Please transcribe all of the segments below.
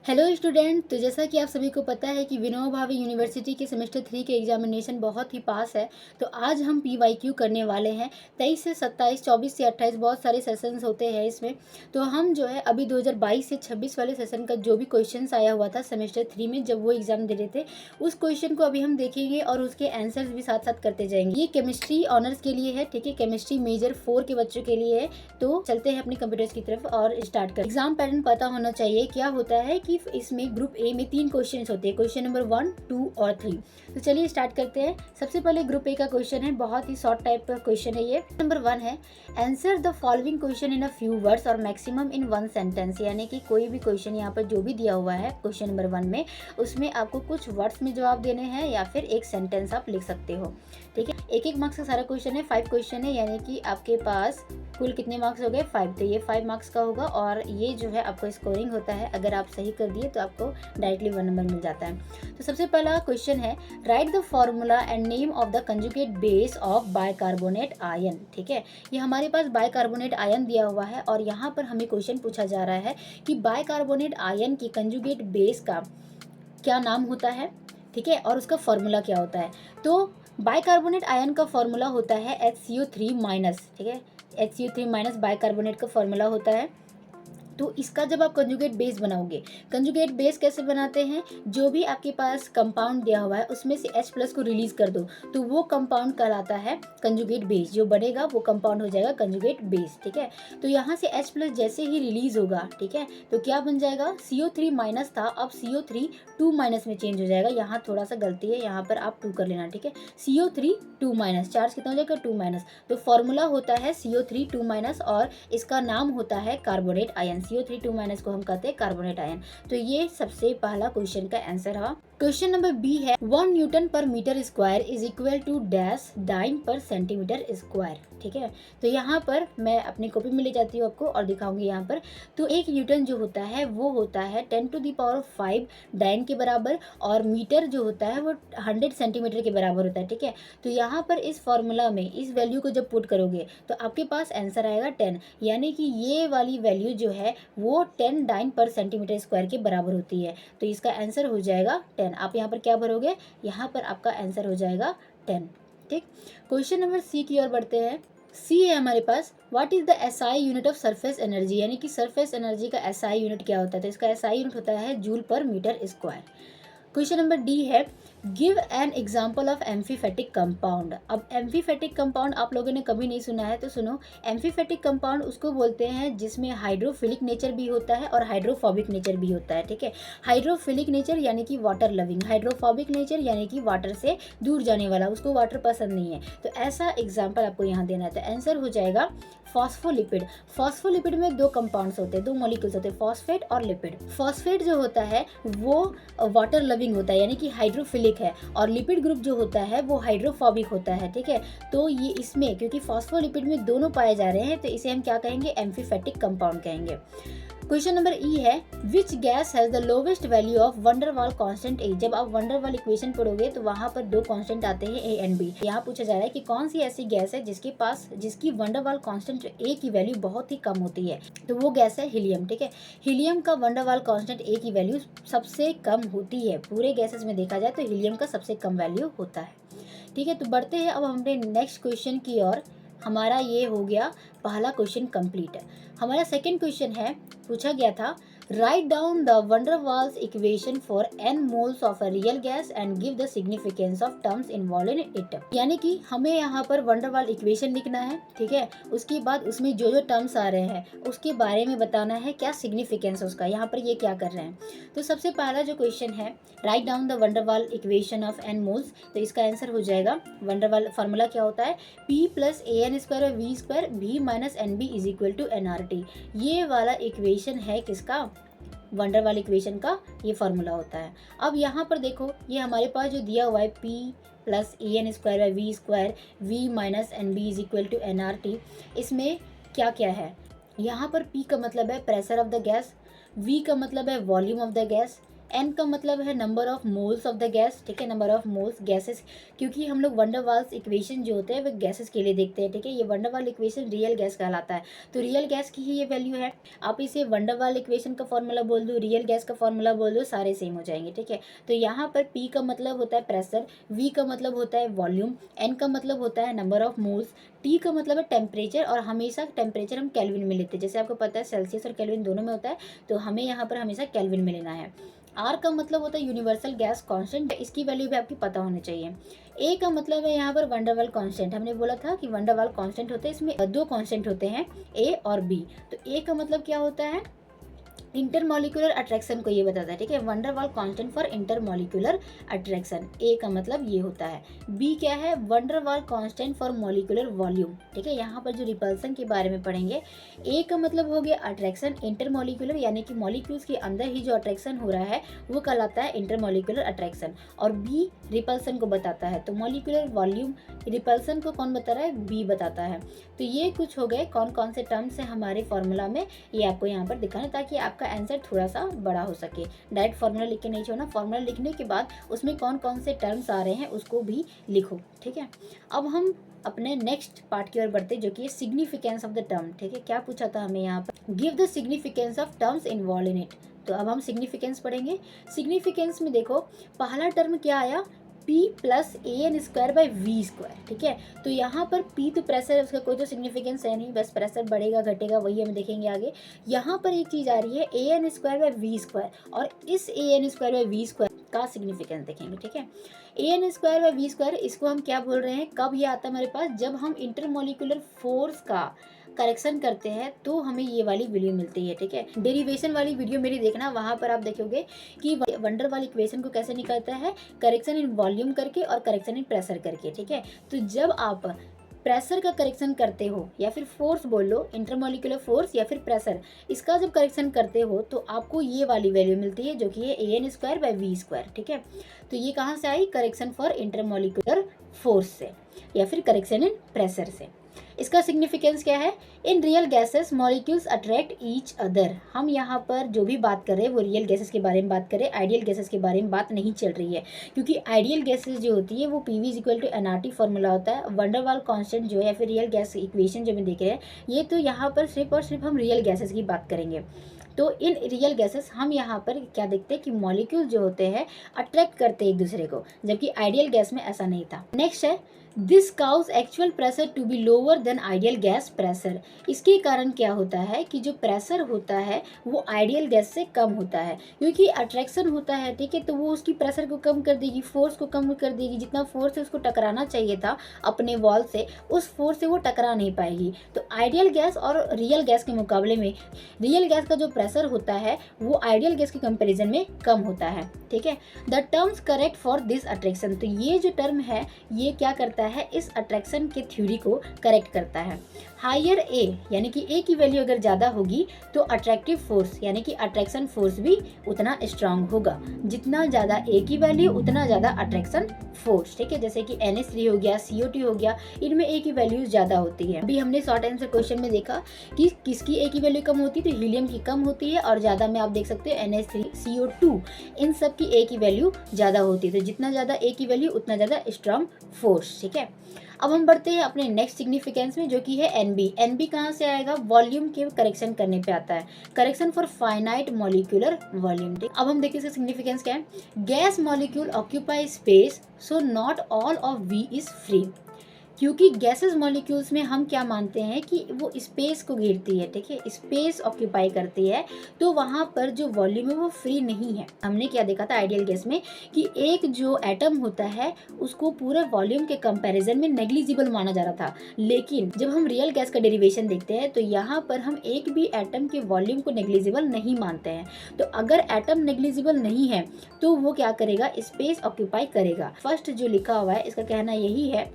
Hello student. तो जैसा कि आप सभी को पता है कि विनोबा भावे यूनिवर्सिटी के सेमेस्टर 3 के एग्जामिनेशन बहुत ही पास है। तो आज हम पीवाईक्यू करने वाले हैं। 23 से 27, 24 से 28 बहुत सारे सेशंस होते हैं इसमें। तो हम जो है अभी 2022 से 26 वाले सेशन का जो भी क्वेश्चंस आया हुआ था सेमेस्टर 3 में जब वो एग्जाम दे रहे थे, उस क्वेश्चन को अभी हम देखेंगे और उसके आंसर्स भी साथ साथ करते जाएंगे। ये केमिस्ट्री ऑनर्स के लिए है, ठीक है। केमिस्ट्री मेजर 4 के बच्चों के लिए है। तो चलते हैं अपने कंप्यूटर्स की तरफ और स्टार्ट कर। एग्जाम पैटर्न पता होना चाहिए। क्या होता है कि इसमें ग्रुप ए में 3 क्वेश्चन होते हैं, क्वेश्चन नंबर 1, 2 और 3। तो चलिए स्टार्ट करते हैं। सबसे पहले ग्रुप ए का क्वेश्चन है, बहुत ही शॉर्ट टाइप का क्वेश्चन है ये। नंबर 1 है, answer the following question in a few words और मैक्सिमम इन 1 सेंटेंस। यानी कि कोई भी क्वेश्चन यहाँ पर जो भी दिया हुआ है क्वेश्चन नंबर 1 में, उसमें आपको कुछ वर्ड्स में जवाब देने हैं या फिर एक सेंटेंस आप लिख सकते हो, ठीक है। एक मार्क्स का सारा क्वेश्चन है, 5 क्वेश्चन है, यानी कि आपके पास कुल कितने मार्क्स हो गए, 5। तो ये 5 मार्क्स का होगा और ये जो है आपको स्कोरिंग होता है। अगर आप सही कर दिए तो आपको डायरेक्टली 1 नंबर मिल जाता है। तो सबसे पहला क्वेश्चन है, right the formula and name of the conjugate base of bicarbonate ion, ठीक है। ये हमारे पास बाइकार्बोनेट आयन दिया हुआ है और यहाँ पर हमें क्वेश्चन पूछा जा रहा है कि बाइकार्बोनेट आयन की कंजुगेट बेस का क्या नाम होता है, ठीक है, और उसका फॉर्मूला क्या होता है। तो बाइकार्बोनेट आयन का फॉर्मूला होता है HCO3-, ठीक है। HCO3- बाइकार्बोनेट का फॉर्मूला होता है। तो इसका जब आप कंजुगेट बेस बनाओगे, कंजुगेट बेस कैसे बनाते हैं, जो भी आपके पास कंपाउंड दिया हुआ है उसमें से H+ को रिलीज कर दो तो वो कंपाउंड कहलाता है कंजुगेट बेस। जो बनेगा वो कंपाउंड हो जाएगा कंजुगेट बेस, ठीक है। तो यहाँ से H+ जैसे ही रिलीज होगा, ठीक है, तो क्या बन जाएगा, CO3- था, अब CO3 2- में चेंज हो जाएगा। यहाँ थोड़ा सा गलती है, यहाँ पर आप 2 कर लेना, ठीक है। CO3 2- चार्ज कितना हो जाएगा, 2-। तो फॉर्मूला होता है CO3 2- और इसका नाम होता है कार्बोनेट आयन। CO3 2- को हम कहते हैं कार्बोनेट आयन। तो ये सबसे पहला क्वेश्चन का आंसर है। क्वेश्चन नंबर बी है, 1 newton per metre square is equal to dash dyne per centimetre square, ठीक है। तो यहाँ पर मैं अपनी कॉपी में ले जाती हूँ आपको और दिखाऊंगी यहाँ पर। तो 1 न्यूटन जो होता है वो होता है 10⁵ डाइन के बराबर और मीटर जो होता है वो 100 सेंटीमीटर के बराबर होता है, ठीक है। तो यहाँ पर इस फॉर्मूला में इस वैल्यू को जब पुट करोगे तो आपके पास आंसर आएगा 10, यानी कि ये वाली वैल्यू जो है वो 10 डाइन पर सेंटीमीटर स्क्वायर के बराबर होती है। तो इसका आंसर हो जाएगा 10। आप यहाँ पर क्या भरोगे, यहाँ पर आपका आंसर हो जाएगा 10, ठीक। क्वेश्चन नंबर सी की ओर बढ़ते हैं। सी है हमारे पास, what is the SI unit of surface energy, यानी कि सरफेस एनर्जी का एसआई यूनिट क्या होता है। तो इसका एसआई यूनिट होता है जूल पर metre square. Question number D है, give an example of amphipathic compound. अब एम्फीफेटिक कंपाउंड आप लोगों ने कभी नहीं सुना है तो सुनो। एम्फीफेटिक कंपाउंड उसको बोलते हैं जिसमें हाइड्रोफिलिक नेचर भी होता है और हाइड्रोफोबिक नेचर भी होता है, ठीक है। हाइड्रोफिलिक नेचर यानी कि वाटर लविंग, हाइड्रोफोबिक नेचर यानी कि वाटर से दूर जाने वाला, उसको वाटर पसंद नहीं है। तो ऐसा एग्जाम्पल आपको यहाँ देना है। तो आंसर हो जाएगा फॉस्फोलिपिड। फॉस्फोलिपिड में 2 कंपाउंड्स होते हैं, 2 मॉलिक्यूल्स होते हैं, फॉस्फेट और लिपिड। फॉस्फेट जो होता है वो वाटर लविंग होता है यानी कि हाइड्रोफिलिक है, और लिपिड ग्रुप जो होता है वो हाइड्रोफोबिक होता है, ठीक है। तो ये इसमें क्योंकि फॉस्फोलिपिड में दोनों पाए जा रहे हैं तो इसे हम क्या कहेंगे, एम्फीफेटिक कंपाउंड कहेंगे। क्वेश्चन नंबर ई है, which gas has the lowest value of van der Waal constant a. जब आप वंडरवाल इक्वेशन पढ़ोगे तो वहां पर 2 कांस्टेंट आते हैं, ए एंड बी। यहाँ पूछा जा रहा है कि कौन सी ऐसी गैस है जिसकी वंडरवाल कांस्टेंट ए की वैल्यू बहुत ही कम होती है। तो वो गैस है हीलियम, ठीक है। हीलियम का वंडरवाल कांस्टेंट ए की वैल्यू सबसे कम होती है, पूरे गैसेस में देखा जाए तो हीलियम का सबसे कम वैल्यू होता है, ठीक है। तो बढ़ते हैं अब हमने नेक्स्ट क्वेश्चन की ओर। हमारा ये हो गया पहला क्वेश्चन कंप्लीट है। हमारा सेकंड क्वेश्चन है, पूछा गया था, write down the van der Waals equation for n moles of a real gas and give the significance of terms involve in it. यानी कि हमें यहाँ पर वंडरवाल इक्वेशन लिखना है, ठीक है। उसके बाद उसमें जो जो टर्म्स आ रहे हैं उसके बारे में बताना है, क्या सिग्निफिकेंस है उसका, यहाँ पर ये क्या कर रहे हैं। तो सबसे पहला जो क्वेश्चन है, right down the van der Waals equation of n moles, तो इसका आंसर हो जाएगा, वंडरवाल फार्मूला क्या होता है, P + AN² V² V - NB = nRT। ये वाला इक्वेशन है किसका, वंडरवाल इक्वेशन का ये फार्मूला होता है। अब यहाँ पर देखो, ये हमारे पास जो दिया हुआ है P + AN² V² V - NB = nRT, इसमें क्या क्या है। यहाँ पर P का मतलब है pressure of the gas, V का मतलब है volume of the gas, N का मतलब है number of moles of the gas, ठीक है, नंबर ऑफ मोल्स गैसेस, क्योंकि हम लोग वंडर वाल्स इक्वेशन जो होते हैं वो गैसेस के लिए देखते हैं, ठीक है। ये वंडर वाल इक्वेशन रियल गैस कहलाता है, तो रियल गैस की ही ये वैल्यू है। आप इसे वंडर वाल इक्वेशन का फॉर्मूला बोल दो, रियल गैस का फॉर्मूला बोल दो, सारे सेम हो जाएंगे, ठीक है। तो यहाँ पर पी का मतलब होता है प्रेशर, वी का मतलब होता है वॉल्यूम, एन का मतलब होता है नंबर ऑफ मोल्स, टी का मतलब है टेम्परेचर, और हमेशा टेम्परेचर हम केल्विन में लेते हैं, जैसे आपको पता है सेल्सियस और केल्विन दोनों में होता है, तो हमें यहाँ पर हमेशा केल्विन में लेना है। आर का मतलब होता है यूनिवर्सल गैस कांस्टेंट, इसकी वैल्यू भी आपकी पता होनी चाहिए। ए का मतलब है यहाँ पर वंडरवाल कांस्टेंट, हमने बोला था कि वंडरवाल कांस्टेंट होते हैं, इसमें दो कांस्टेंट होते हैं ए और बी। तो ए का मतलब क्या होता है, इंटरमॉलिक्यूलर अट्रैक्शन को ये बताता है, ठीक है, van der Waal constant for intermolecular attraction, a का मतलब ये होता है। बी क्या है, van der Waal constant for molecular volume, ठीक है, यहाँ पर जो रिपल्सन के बारे में पढ़ेंगे। ए का मतलब हो गया अट्रैक्शन, इंटरमॉलिक्यूलर यानी कि मॉलिक्यूल्स के अंदर ही जो अट्रैक्शन हो रहा है वो कहलाता है इंटरमॉलिक्यूलर अट्रैक्शन, और बी रिपल्सन को बताता है। तो मॉलिक्यूलर वॉल्यूम रिपल्सन को कौन बता रहा है, बी बताता है। तो ये कुछ हो गए कौन कौन से टर्म्स है हमारे फॉर्मूला में, ये आपको यहाँ पर दिखाना ताकि आपका आंसर थोड़ा सा बड़ा हो सके। डायरेक्ट फॉर्मूला लिख के नहीं छोड़ना, फॉर्मूला लिखने के बाद उसमें कौन कौन से टर्म्स आ रहे हैं उसको भी लिखो, ठीक है। अब हम अपने नेक्स्ट पार्ट की ओर बढ़ते जो कि सिग्निफिकेंस ऑफ द टर्म, ठीक है। क्या पूछा था हमें यहाँ पर, give the significance of terms involve in it. तो अब हम सिग्निफिकेंस पढ़ेंगे। सिग्निफिकेंस में देखो पहला टर्म क्या आया, P plus A N square by we square, ठीक है। तो यहाँ पर P तो प्रेशर है, उसका कोई तो सिग्निफिकेंस है नहीं, बस प्रेशर बढ़ेगा घटेगा वही हम देखेंगे आगे। यहाँ पर एक चीज़ आ रही है a N square by we square, और इस a N square by we square का सिग्निफिकेंस देखेंगे, ठीक है। A N square by we square, इसको हम क्या बोल रहे हैं, कब ये आता है हमारे पास, जब हम इंटरमोलिकुलर फोर्स का करेक्शन करते हैं तो हमें ये वाली वीडियो मिलती है, ठीक है। डेरिवेशन वाली वीडियो मेरी देखना, वहाँ पर आप देखोगे कि वंडर वाल इक्वेशन को कैसे निकलता है, करेक्शन इन वॉल्यूम करके और करेक्शन इन प्रेशर करके, ठीक है। तो जब आप प्रेशर का करेक्शन करते हो या फिर फोर्स बोल लो, इंटरमोलिकुलर फोर्स या फिर प्रेशर, इसका जब करेक्शन करते हो तो आपको ये वाली वैल्यू मिलती है जो कि है a N square by we square, ठीक है। तो ये कहाँ से आई, करेक्शन फॉर इंटरमोलिकुलर फोर्स से या फिर करेक्शन इन प्रेशर से। इसका सिग्निफिकेंस क्या है, in real gases molecules attract each other. हम यहाँ पर जो भी बात कर रहे हैं वो रियल गैसेस के बारे में बात करें, आइडियल गैसेस के बारे में बात नहीं चल रही है, क्योंकि आइडियल गैसेस जो होती है वो PV is equal to NRT formula होता है। वंडरवाल कांस्टेंट जो है या फिर रियल गैस इक्वेशन जो हम देख रहे हैं, ये तो यहाँ पर सिर्फ और सिर्फ हम रियल गैसेस की बात करेंगे। तो इन रियल गैसेस हम यहाँ पर क्या देखते हैं कि मॉलिक्यूल जो होते हैं अट्रैक्ट करते हैं एक दूसरे को, जबकि आइडियल गैस में ऐसा नहीं था। नेक्स्ट है, this causes actual pressure to be lower than ideal gas pressure. इसके कारण क्या होता है कि जो प्रेशर होता है वो आइडियल गैस से कम होता है, क्योंकि अट्रैक्शन होता है, ठीक है, तो वो उसकी प्रेशर को कम कर देगी, फोर्स को कम कर देगी, जितना फोर्स है उसको टकराना चाहिए था अपने वॉल से, उस फोर्स से वो टकरा नहीं पाएगी। तो आइडियल गैस और रियल गैस के मुकाबले में रियल गैस का जो प्रेशर होता है वो आइडियल गैस के कंपेरिजन में कम होता है, ठीक है। The terms correct for this attraction, तो ये जो टर्म है ये क्या करता है, इस अट्रैक्शन के थ्योरी को करेक्ट करता है। हायर ए यानी कि ए की वैल्यू अगर ज़्यादा होगी तो अट्रैक्टिव फोर्स यानी कि अट्रैक्शन फोर्स भी उतना स्ट्रांग होगा, जितना ज़्यादा ए की वैल्यू उतना ज़्यादा अट्रैक्शन फोर्स, ठीक है। जैसे कि NH3 हो गया, CO2 हो गया, इनमें ए की वैल्यू ज़्यादा होती है। अभी हमने शॉर्ट आंसर क्वेश्चन में देखा कि किसकी ए की वैल्यू कम होती है, तो हीलियम की कम होती है, और ज़्यादा में आप देख सकते हो NH3 CO2 इन सब की ए की वैल्यू ज़्यादा होती है। तो जितना ज़्यादा ए की वैल्यू उतना ज़्यादा स्ट्रांग फोर्स, ठीक है। अब हम बढ़ते हैं अपने नेक्स्ट सिग्निफिकेंस में जो कि है NB। NB कहाँ से आएगा, वॉल्यूम के करेक्शन करने पे आता है, correction for finite molecular volume. अब हम देखिए इसका सिग्निफिकेंस क्या है, gas molecule occupy space so not all of V is free. क्योंकि गैसेस मॉलिक्यूल्स में हम क्या मानते हैं कि वो स्पेस को घेरती है, ठीक है, स्पेस ऑक्यूपाई करती है, तो वहाँ पर जो वॉल्यूम है वो फ्री नहीं है। हमने क्या देखा था आइडियल गैस में कि एक जो एटम होता है उसको पूरे वॉल्यूम के कंपैरिजन में नेग्लिजिबल माना जा रहा था, लेकिन जब हम रियल गैस का डेरिवेशन देखते हैं तो यहाँ पर हम एक भी एटम के वॉल्यूम को नेग्लिजिबल नहीं मानते हैं। तो अगर एटम नेग्लिजिबल नहीं है तो वो क्या करेगा, स्पेस ऑक्यूपाई करेगा। फर्स्ट जो लिखा हुआ है इसका कहना यही है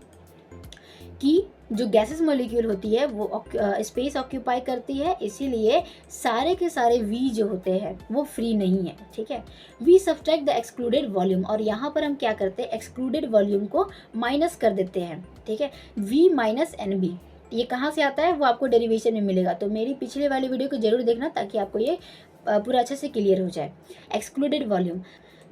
कि जो गैसेस मॉलिक्यूल होती है वो स्पेस ऑक्यूपाई करती है, इसीलिए सारे के सारे वी जो होते हैं वो फ्री नहीं है, ठीक है। We subtract the excluded volume, और यहाँ पर हम क्या करते हैं, एक्सक्लूडेड वॉल्यूम को माइनस कर देते हैं, ठीक है। वी माइनस NB ये कहाँ से आता है वो आपको डेरिवेशन में मिलेगा, तो मेरी पिछले वाली वीडियो को जरूर देखना ताकि आपको ये पूरा अच्छे से क्लियर हो जाए। Excluded volume,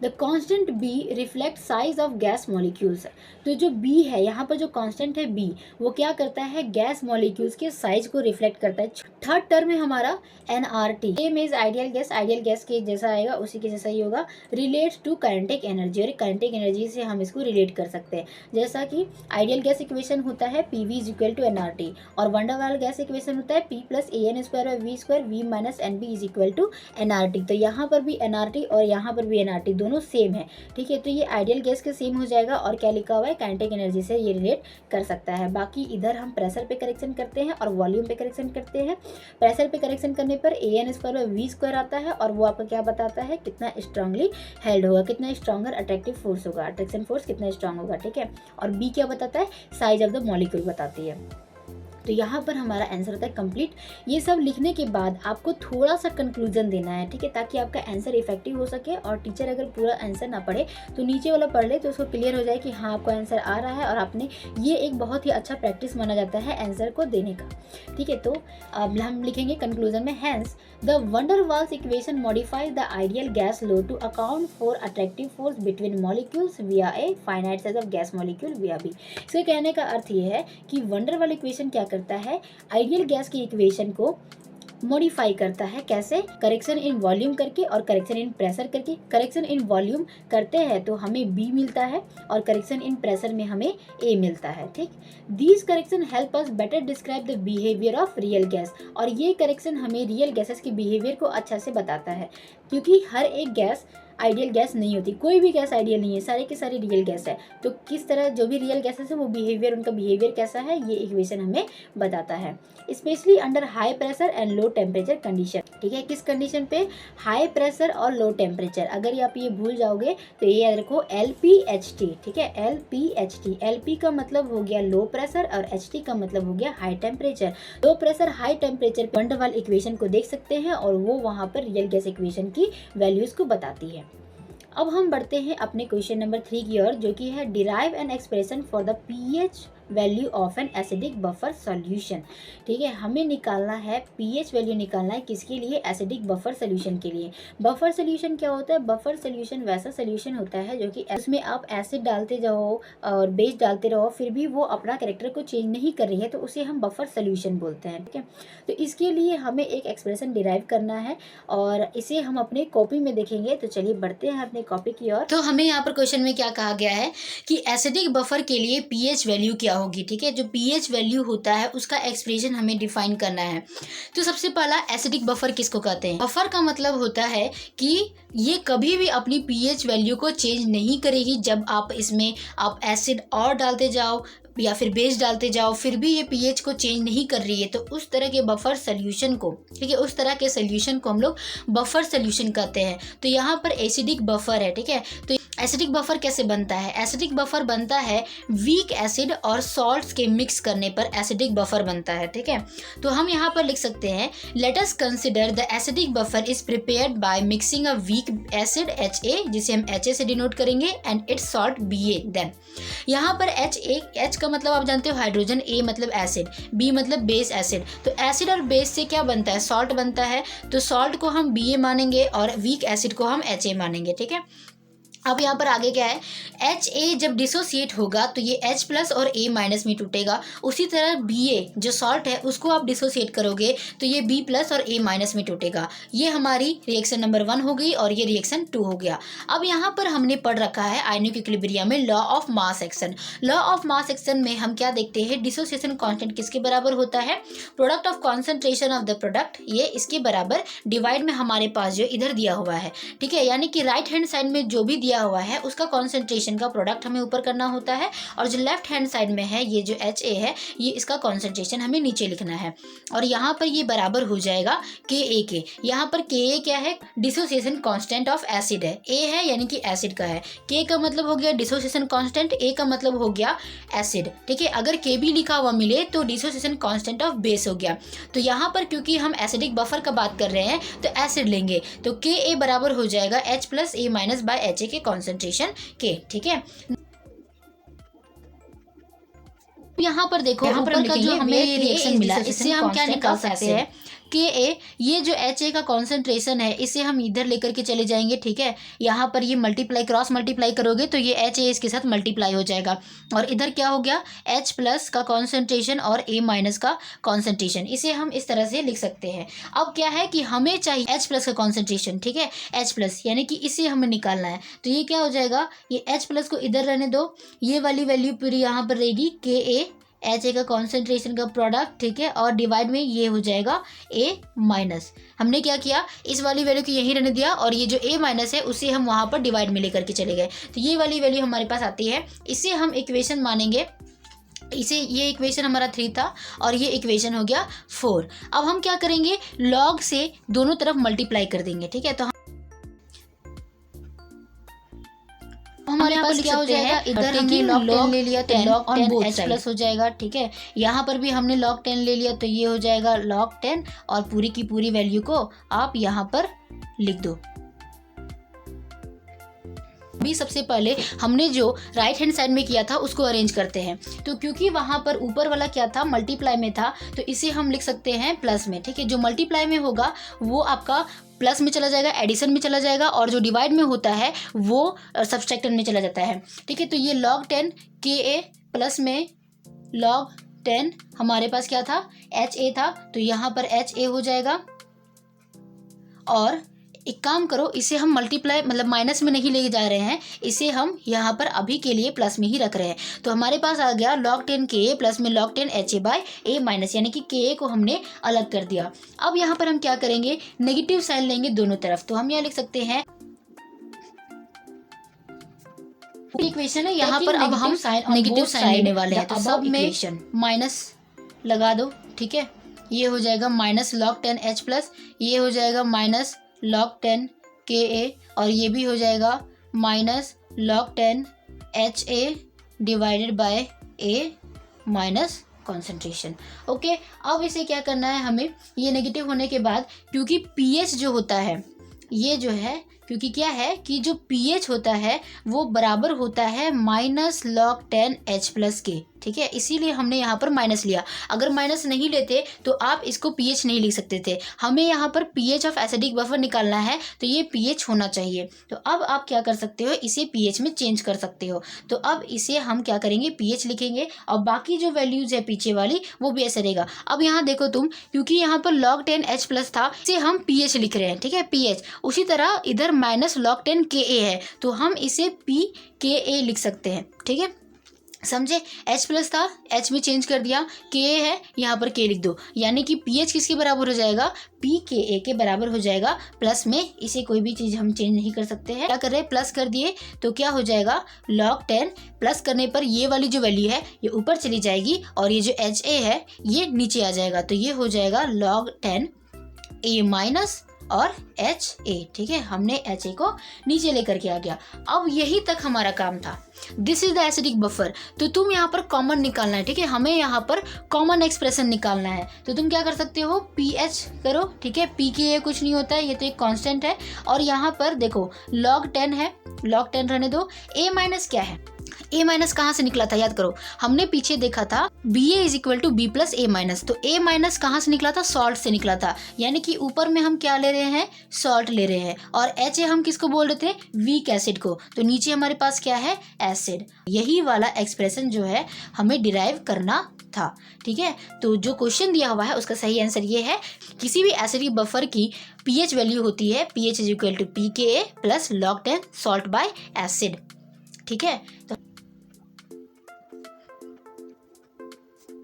the constant be reflect size of gas molecules. तो जो बी है यहाँ पर, जो कांस्टेंट है बी, वो क्या करता है, गैस मॉलिक्यूल्स के साइज को रिफ्लेक्ट करता है। थर्ड टर्म है हमारा NRT, same is ideal gas, ideal gas के जैसा आएगा, उसी के जैसा ही होगा। रिलेट्स टू काइनेटिक एनर्जी, और काइनेटिक एनर्जी से हम इसको रिलेट कर सकते हैं। जैसा कि आइडियल गैस इक्वेशन होता है PV is equal to NRT, और वंडर वाल गैस इक्वेशन होता है P plus A N square और V square V minus N B is equal to NRT. तो यहाँ पर भी एनआरटी और यहाँ पर भी एनआरटी दोनों सेम है, ठीक है। तो ये आइडियल गैस के सेम हो जाएगा, और क्या लिखा हुआ है, काइनेटिक एनर्जी से ये रिलेट कर सकता है। बाकी इधर हम प्रेशर पे करेक्शन करते हैं और वॉल्यूम पे करेक्शन करते हैं। प्रेशर पे करेक्शन करने पर ए एन स्क्वायर और वी स्क्वायर आता है, और वो आपको क्या बताता है, कितना स्ट्रांगली हेल्ड होगा, कितना स्ट्रॉन्गर अट्रैक्टिव फोर्स होगा, अट्रैक्शन फोर्स कितना स्ट्रांग होगा, ठीक है। और बी क्या बताता है, साइज ऑफ द मॉलिक्यूल बताती है। तो यहाँ पर हमारा आंसर होता है कंप्लीट। ये सब लिखने के बाद आपको थोड़ा सा कंक्लूजन देना है, ठीक है, ताकि आपका आंसर इफेक्टिव हो सके। और टीचर अगर पूरा आंसर ना पढ़े तो नीचे वाला पढ़ ले, तो उसको क्लियर हो जाए कि हाँ आपको आंसर आ रहा है, और आपने ये एक बहुत ही अच्छा प्रैक्टिस माना जाता है आंसर को देने का, ठीक है। तो अब हम लिखेंगे कंक्लूजन में, hence the van der Waals equation modifies the ideal gas law to account for attractive force between molecules via a finite size of gas molecule via b. इसके कहने का अर्थ ये है कि वंडर वाल इक्वेशन क्या करता है, आइडियल गैस की इक्वेशन को मॉडिफाई करता है। कैसे, करेक्शन इन वॉल्यूम करके और करेक्शन इन प्रेशर करके। करेक्शन इन वॉल्यूम करते हैं तो हमें बी मिलता है, और करेक्शन इन प्रेशर में हमें ए मिलता है, ठीक। These correction help us better describe the behaviour of real gas, और ये करेक्शन हमें रियल गैसेस के बिहेवियर को अच्छा से बताता है, क्योंकि हर एक गैस आइडियल गैस नहीं होती, कोई भी गैस आइडियल नहीं है, सारे के सारे रियल गैस है। तो किस तरह जो भी रियल गैसेस है वो बिहेवियर, उनका बिहेवियर कैसा है, ये इक्वेशन हमें बताता है। Specially under high pressure and low temperature condition, ठीक है। किस कंडीशन पे, हाई प्रेशर और लो टेम्परेचर। अगर आप ये भूल जाओगे तो ये याद रखो LPHT, ठीक है, LPHT। LP का मतलब हो गया लो प्रेशर, और HT का मतलब हो गया high temperature. Low pressure high temperature wonder वाल इक्वेशन को देख सकते हैं, और वो वहाँ पर रियल गैस इक्वेशन की वैल्यूज को बताती है। अब हम बढ़ते हैं अपने क्वेश्चन नंबर 3 की ओर, जो कि है derive an expression for the pH value of an acidic buffer solution, ठीक है। हमें निकालना है पीएच वैल्यू, निकालना है किसके लिए, एसिडिक बफर सॉल्यूशन के लिए। बफर सॉल्यूशन क्या होता है, बफर सॉल्यूशन वैसा सॉल्यूशन होता है जो कि उसमें आप एसिड डालते जाओ और बेस डालते रहो, फिर भी वो अपना कैरेक्टर को चेंज नहीं कर रही है, तो उसे हम बफर सॉल्यूशन बोलते हैं, ठीक है। तो इसके लिए हमें एक एक्सप्रेशन डिराइव करना है, और इसे हम अपने कॉपी में देखेंगे। तो चलिए बढ़ते हैं अपने कॉपी की ओर। तो हमें यहाँ पर क्वेश्चन में क्या कहा गया है कि एसिडिक बफर के लिए पीएच वैल्यू क्या होगी, ठीक है। जो पीएच वैल्यू होता है उसका एक्सप्रेशन हमें डिफाइन करना है। तो सबसे पहला एसिडिक बफर किसको कहते हैं, बफर का मतलब होता है कि ये कभी भी अपनी पीएच वैल्यू को चेंज नहीं करेगी। जब आप इसमें आप एसिड और डालते जाओ या फिर बेस डालते जाओ, फिर भी ये पीएच को चेंज नहीं कर रही है, तो उस तरह के बफर सॉल्यूशन को, ठीक है, उस तरह के सॉल्यूशन को हम लोग बफर सॉल्यूशन कहते हैं। तो यहाँ पर एसिडिक बफर है, ठीक है। तो एसिडिक बफर कैसे बनता है, एसिडिक बफर बनता है वीक एसिड और सॉल्ट्स के मिक्स करने पर एसिडिक बफर बनता है, ठीक है। तो हम यहाँ पर लिख सकते हैं, let us consider the acidic buffer is prepared by mixing a weak acid HA, जिसे हम HA से डिनोट करेंगे, and its salt BA। Then यहाँ पर H का मतलब आप जानते हो हाइड्रोजन, A मतलब एसिड, B मतलब बेस एसिड। तो एसिड और बेस से क्या बनता है, सॉल्ट बनता है। तो सॉल्ट को हम BA मानेंगे और वीक एसिड को हम HA मानेंगे, ठीक है। अब यहाँ पर आगे क्या है, HA जब डिसोसिएट होगा तो ये H प्लस और A माइनस में टूटेगा। उसी तरह BA जो सॉल्ट है उसको आप डिसोसिएट करोगे तो ये B प्लस और A माइनस में टूटेगा। ये हमारी रिएक्शन नंबर 1 हो गई, और ये रिएक्शन 2 हो गया। अब यहाँ पर हमने पढ़ रखा है आयनिक इक्विलिब्रियम में law of mass action. Law of mass action में हम क्या देखते हैं, डिसोसिएशन कांस्टेंट किसके बराबर होता है, product of concentration of the product, ये इसके बराबर डिवाइड में हमारे पास जो इधर दिया हुआ है, ठीक है। यानी कि राइट हैंड साइड में जो भी दिया हुआ है उसका कॉन्सेंट्रेशन का प्रोडक्ट हमें ऊपर करना होता है, और जो लेफ्ट हैंड साइड में है ये जो HA है, ये इसका कॉन्सेंट्रेशन हमें नीचे लिखना है। और यहाँ पर ये बराबर हो जाएगा Ka के। यहाँ पर Ka क्या है, डिसोसिएशन कांस्टेंट ऑफ एसिड है, A है यानी कि एसिड का है, K का मतलब हो गया डिसोसिएशन कांस्टेंट, A का मतलब हो गया एसिड, ठीक है। अगर Kb लिखा हुआ मिले तो डिसोसिएशन कांस्टेंट ऑफ बेस हो गया। तो यहाँ पर क्योंकि हम एसिडिक बफर का बात कर रहे हैं तो एसिड लेंगे, तो Ka बराबर हो जाएगा H plus A minus by HA के कॉन्सेंट्रेशन के, ठीक है। यहाँ पर देखो, यहाँ पर का जो हमें रिएक्शन मिला, इससे हम क्या निकाल सकते हैं, Ka, ये जो Ha का कॉन्सेंट्रेशन है इसे हम इधर लेकर के चले जाएंगे, ठीक है। यहाँ पर ये मल्टीप्लाई, क्रॉस मल्टीप्लाई करोगे तो ये Ha इसके साथ मल्टीप्लाई हो जाएगा, और इधर क्या हो गया, H प्लस का कॉन्सेंट्रेशन और A माइनस का कॉन्सेंट्रेशन। इसे हम इस तरह से लिख सकते हैं। अब क्या है कि हमें चाहिए H प्लस का कॉन्सेंट्रेशन, ठीक है, H प्लस, यानी कि इसे हमें निकालना है। तो ये क्या हो जाएगा, ये H प्लस को इधर रहने दो, ये वाली वैल्यू पूरी यहाँ पर रहेगी Ka, Ha का कॉन्सेंट्रेशन का प्रोडक्ट, ठीक है, और डिवाइड में ये हो जाएगा A माइनस। हमने क्या किया, इस वाली वैल्यू को यहीं रहने दिया, और ये जो A माइनस है उसे हम वहाँ पर डिवाइड में लेकर के चले गए। तो ये वाली वैल्यू हमारे पास आती है, इसे हम इक्वेशन मानेंगे। इसे, ये इक्वेशन हमारा 3 था और ये इक्वेशन हो गया 4। अब हम क्या करेंगे, लॉग से दोनों तरफ मल्टीप्लाई कर देंगे, ठीक है। तो हमारे पास क्या हो जाएगा, इधर हमने log 10 ले लिया तो log 10 H प्लस हो जाएगा, ठीक है। यहाँ पर भी हमने log 10 ले लिया तो ये हो जाएगा log 10, और पूरी की पूरी वैल्यू को आप यहाँ पर लिख दो। अभी सबसे पहले हमने जो राइट हैंड साइड में किया था उसको अरेंज करते हैं। तो क्योंकि वहाँ पर ऊपर वाला क्या था, मल्टीप्लाई में था, तो इसे हम लिख सकते हैं प्लस में, ठीक है। जो मल्टीप्लाई में होगा वो आपका प्लस में चला जाएगा, एडिशन में चला जाएगा, और जो डिवाइड में होता है वो सब्सट्रैक्शन में चला जाता है, ठीक है। तो ये log 10 Ka प्लस में log 10 हमारे पास क्या था, Ha था, तो यहाँ पर Ha हो जाएगा। और एक काम करो, इसे हम मल्टीप्लाई मतलब माइनस में नहीं लेके जा रहे हैं, इसे हम यहाँ पर अभी के लिए प्लस में ही रख रहे हैं। तो हमारे पास आ गया log 10 Ka प्लस में log 10 Ha by A minus, यानी कि Ka को हमने अलग कर दिया। अब यहाँ पर हम क्या करेंगे, नेगेटिव साइन लेंगे दोनों तरफ। तो हम यहाँ लिख सकते हैं, इक्वेशन है, यहाँ पर अब हम नेगेटिव साइन लेने वाले हैं। तो सब में माइनस लगा दो, ठीक है। ये हो जाएगा माइनस log 10 H प्लस, ये हो जाएगा माइनस log 10 Ka, और ये भी हो जाएगा minus log 10 Ha divided by A minus concentration. Okay, अब इसे क्या करना है हमें, ये नेगेटिव होने के बाद, क्योंकि pH जो होता है, ये जो है, क्योंकि क्या है कि जो pH होता है वो बराबर होता है माइनस log 10 H प्लस के, ठीक है। इसीलिए हमने यहाँ पर माइनस लिया। अगर माइनस नहीं लेते तो आप इसको pH नहीं लिख सकते थे। हमें यहाँ पर pH ऑफ एसिडिक बफर निकालना है, तो ये pH होना चाहिए। तो अब आप क्या कर सकते हो, इसे pH में चेंज कर सकते हो। तो अब इसे हम क्या करेंगे, pH लिखेंगे, और बाकी जो वैल्यूज है पीछे वाली वो भी ऐसे रहेगा। अब यहाँ देखो तुम, क्योंकि यहाँ पर log 10 H प्लस था, इसे हम pH लिख रहे हैं, ठीक है, pH। उसी तरह इधर माइनस log 10 Ka है, तो हम इसे pKa लिख सकते हैं, ठीक है, समझे। H प्लस था, H में चेंज कर दिया, Ka है, यहाँ पर K लिख दो, यानी कि pH किसके बराबर हो जाएगा, pKa के बराबर हो जाएगा, प्लस में। इसे कोई भी चीज़ हम चेंज नहीं कर सकते हैं। क्या कर रहे हैं, प्लस कर दिए, तो क्या हो जाएगा, log 10 प्लस करने पर ये वाली जो वैल्यू है ये ऊपर चली जाएगी, और ये जो Ha है ये नीचे आ जाएगा। तो ये हो जाएगा log 10 A माइनस और Ha, ठीक है। हमने Ha को नीचे लेकर के आ गया। अब यही तक हमारा काम था। This is the acidic buffer. तो तुम यहाँ पर कॉमन निकालना है, ठीक है, हमें यहाँ पर कॉमन एक्सप्रेशन निकालना है। तो तुम क्या कर सकते हो, pH करो, ठीक है, pKa कुछ नहीं होता है, ये तो एक कांस्टेंट है। और यहाँ पर देखो log 10 है, log 10 रहने दो। A माइनस क्या है, A माइनस कहाँ से निकला था, याद करो, हमने पीछे देखा था Ba is equal to B plus A minus. तो A माइनस कहाँ से निकला था, सॉल्ट से निकला था, यानी कि ऊपर में हम क्या ले रहे हैं, सॉल्ट ले रहे हैं। और Ha हम किसको बोल रहे थे, वीक एसिड को। तो नीचे हमारे पास क्या है, एसिड। यही वाला एक्सप्रेशन जो है हमें डिराइव करना था, ठीक है। तो जो क्वेश्चन दिया हुआ है उसका सही आंसर ये है, किसी भी एसिडिक बफर की pH वैल्यू होती है pH is equal to pKa plus log 10 salt by acid, ठीक है। तो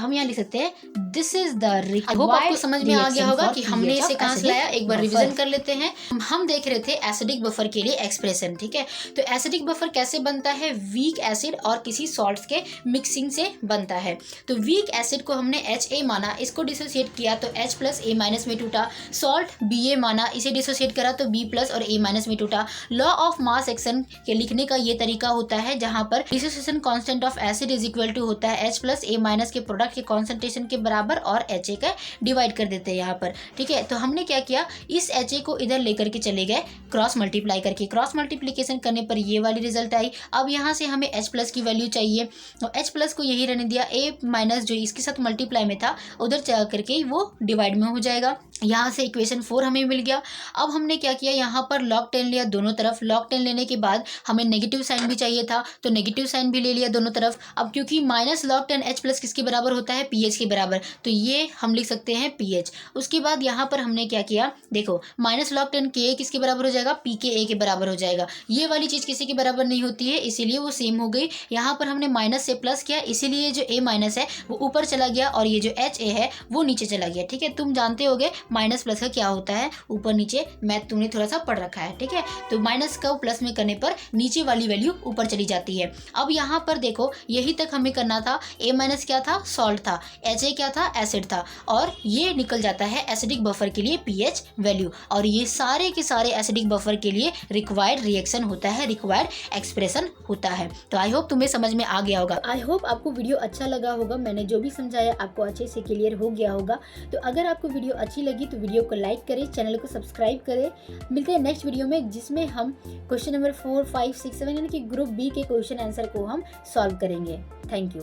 हम यहाँ लिख सकते हैं this is the required. I hope आपको समझ में आ गया होगा कि हमने इसे कहाँ से लाया। एक बार रिवीजन कर लेते हैं। हम देख रहे थे एसिडिक बफर के लिए एक्सप्रेशन, ठीक है। तो एसिडिक बफर कैसे बनता है, वीक एसिड और किसी सॉल्ट्स के मिक्सिंग से बनता है। तो वीक एसिड को हमने Ha माना, इसको डिसोसिएट किया तो H प्लस A माइनस में टूटा। सॉल्ट Ba माना, इसे डिसोसिएट करा तो B प्लस और A माइनस में टूटा। लॉ ऑफ मास एक्शन के लिखने का ये तरीका होता है जहाँ पर dissociation constant of acid is equal to होता है H प्लस A माइनस के प्रोडक्ट के कॉन्सेंट्रेशन के बराबर और HA का डिवाइड कर देते हैं यहाँ पर, ठीक है। तो हमने क्या किया, इस HA को इधर लेकर के चले गए क्रॉस मल्टीप्लाई करके, क्रॉस मल्टीप्लीकेशन करने पर ये वाली रिजल्ट आई। अब यहाँ से हमें H+ की वैल्यू चाहिए, तो H+ को यही रहने दिया, A- जो इसके साथ मल्टीप्लाई में था उधर जा करके वो डिवाइड में हो जाएगा। यहाँ से इक्वेशन 4 हमें मिल गया। अब हमने क्या किया, यहाँ पर log 10 लिया दोनों तरफ। log 10 लेने के बाद हमें नेगेटिव साइन भी चाहिए था, तो नेगेटिव साइन भी ले लिया दोनों तरफ। अब क्योंकि -log 10 H+ किसके बराबर होता है, PH के बराबर, तो ये हम लिख सकते हैं PH। उसके बाद यहाँ पर हमने क्या किया, देखो -log 10 Ka किसके बराबर हो जाएगा, PKa के बराबर हो जाएगा। ये वाली चीज़ किसी के बराबर नहीं होती है, इसीलिए वो सेम हो गई। यहाँ पर हमने माइनस से प्लस किया, इसीलिए जो A- है वो ऊपर चला गया और ये जो HA है वो नीचे चला गया, ठीक है। तुम जानते होगे माइनस प्लस का क्या होता है, ऊपर नीचे मैथ तुमने थोड़ा सा पढ़ रखा है, ठीक है। तो माइनस का प्लस में करने पर नीचे वाली वैल्यू ऊपर चली जाती है। अब यहाँ पर देखो, यही तक हमें करना था। A- क्या था, सॉल्ट था, HA क्या था, एसिड था, और ये निकल जाता है एसिडिक बफर के लिए pH वैल्यू, और ये सारे के सारे एसिडिक बफर के लिए रिक्वायर्ड रिएक्शन होता है, रिक्वायर्ड एक्सप्रेशन होता है। तो आई होप तुम्हें समझ में आ गया होगा। आई होप आपको वीडियो अच्छा लगा होगा, मैंने जो भी समझाया आपको अच्छे से क्लियर हो गया होगा। तो अगर आपको वीडियो अच्छी लगी तो वीडियो को लाइक करें, चैनल को सब्सक्राइब करें। मिलते हैं नेक्स्ट वीडियो में, जिसमें हम क्वेश्चन नंबर 4, 5, 6, 7 यानी कि ग्रुप बी के क्वेश्चन आंसर को हम सॉल्व करेंगे। Thank you.